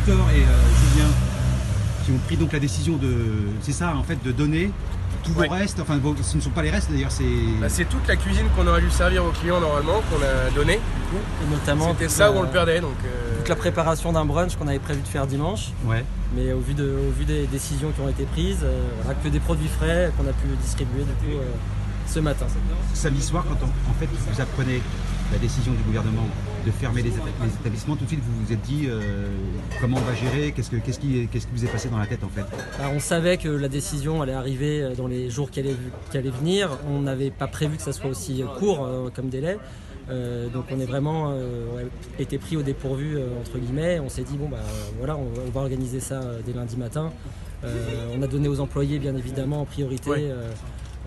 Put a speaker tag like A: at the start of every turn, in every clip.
A: Victor et Julien qui ont pris donc la décision de, c'est ça en fait, de donner tout vos restes, enfin ce ne sont pas les restes d'ailleurs,
B: c'est toute la cuisine qu'on aurait dû servir aux clients normalement, qu'on a donné.
C: Et notamment
B: c'était ça où on le perdait. Donc,
C: toute la préparation d'un brunch qu'on avait prévu de faire dimanche.
A: Ouais.
C: Mais au vu des décisions qui ont été prises, voilà, que des produits frais qu'on a pu distribuer du coup, ce matin.
A: Samedi soir, quand en fait vous apprenez la décision du gouvernement de fermer les établissements, tout de suite vous vous êtes dit comment on va gérer, qu'est-ce qui vous est passé dans la tête en fait?
C: Alors, on savait que la décision allait arriver dans les jours qui allaient venir. On n'avait pas prévu que ça soit aussi court comme délai. Donc on est vraiment été pris au dépourvu entre guillemets. On s'est dit bon bah voilà, on va organiser ça dès lundi matin. On a donné aux employés bien évidemment en priorité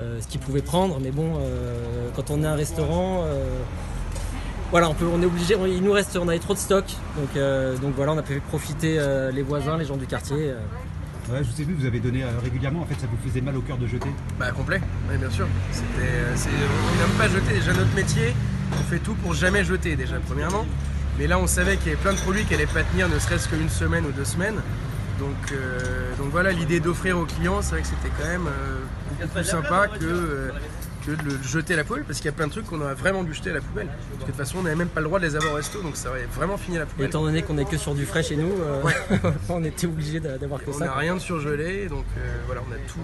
C: ce qu'ils pouvaient prendre, mais bon quand on est un restaurant voilà, on est obligé, on avait trop de stock, donc voilà, on a pu profiter les voisins, les gens du quartier.
A: Ouais, je vous ai vu, vous avez donné régulièrement, en fait ça vous faisait mal au cœur de jeter?
B: Bah complet, oui bien sûr. On n'aime pas jeter, déjà notre métier, on fait tout pour jamais jeter déjà premièrement. Mais là on savait qu'il y avait plein de produits qui n'allaient pas tenir ne serait-ce qu'une semaine ou 2 semaines. Donc voilà, l'idée d'offrir aux clients, c'est vrai que c'était quand même beaucoup plus sympa que de le jeter à la poubelle, parce qu'il y a plein de trucs qu'on aurait vraiment dû jeter à la poubelle. Parce que de toute façon on n'avait même pas le droit de les avoir au resto, donc ça aurait vraiment fini à la poubelle.
C: Et étant donné qu'on n'est que sur du frais chez nous, on était obligé d'avoir que ça.
B: On n'a rien de surgelé, donc voilà, on a tout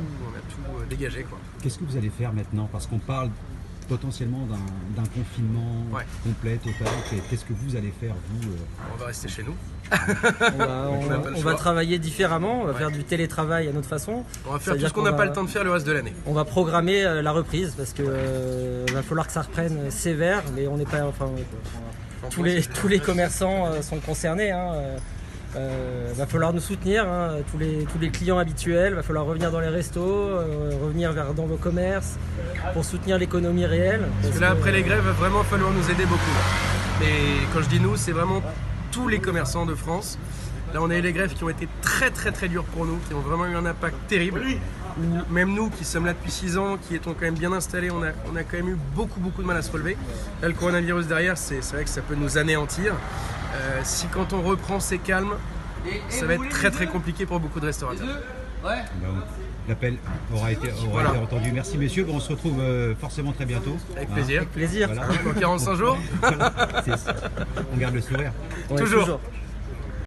B: dégagé quoi.
A: Qu'est-ce que vous allez faire maintenant? Parce qu'on parle potentiellement d'un confinement complet, total. Qu'est-ce que vous allez faire, vous?
B: On va rester chez nous.
C: On va travailler différemment, on va faire du télétravail à notre façon.
B: On va faire tout ce qu'on n'a pas le temps de faire le reste de l'année.
C: On va programmer la reprise parce que va falloir que ça reprenne sévère, mais on n'est pas, tous les commerçants sont concernés. Va falloir nous soutenir, tous les clients habituels, va falloir revenir dans les restos, revenir dans vos commerces pour soutenir l'économie réelle.
B: Parce que là après les grèves, il va vraiment falloir nous aider beaucoup. Et quand je dis nous, c'est vraiment tous les commerçants de France. Là on a eu les grèves qui ont été très très très dures pour nous, qui ont vraiment eu un impact terrible. Même nous qui sommes là depuis 6 ans, qui étions quand même bien installés, on a quand même eu beaucoup de mal à se relever. Là le coronavirus derrière, c'est vrai que ça peut nous anéantir. Si quand on reprend c'est calme, ça va être très très compliqué pour beaucoup de restaurateurs.
A: L'appel aura été entendu. Merci messieurs, on se retrouve forcément très bientôt.
B: Avec plaisir.
C: Avec plaisir.
B: Voilà. Dans 45 jours.
A: On garde le sourire.
B: Toujours.